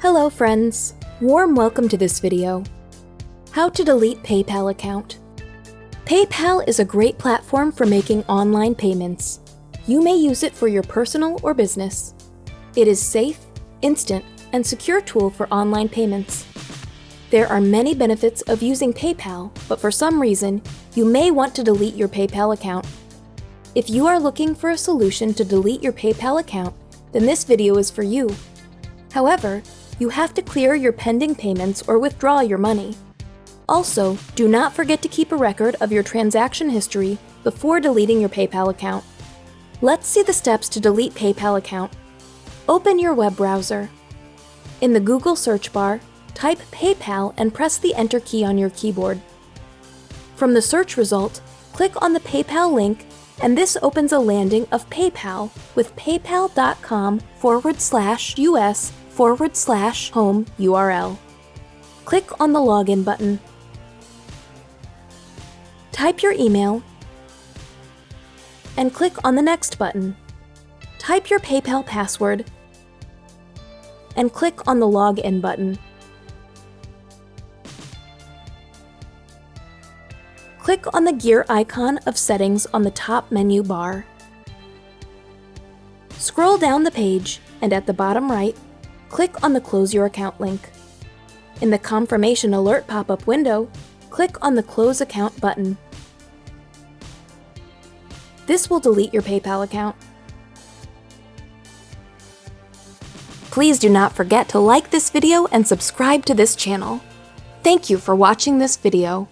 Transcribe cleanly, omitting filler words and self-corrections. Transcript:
Hello friends! Warm welcome to this video. How to delete PayPal account. PayPal is a great platform for making online payments. You may use it for your personal or business. It is safe, instant, and secure tool for online payments. There are many benefits of using PayPal, but for some reason, you may want to delete your PayPal account. If you are looking for a solution to delete your PayPal account, then this video is for you. However, you have to clear your pending payments or withdraw your money. Also, do not forget to keep a record of your transaction history before deleting your PayPal account. Let's see the steps to delete PayPal account. Open your web browser. In the Google search bar, type PayPal and press the Enter key on your keyboard. From the search result, click on the PayPal link, and this opens a landing of PayPal with paypal.com/us/home URL. Click on the Login button. Type your email and click on the Next button. Type your PayPal password and click on the Login button. Click on the gear icon of Settings on the top menu bar. Scroll down the page and at the bottom right, click on the Close Your Account link. In the Confirmation Alert pop-up window, click on the Close Account button. This will delete your PayPal account. Please do not forget to like this video and subscribe to this channel. Thank you for watching this video.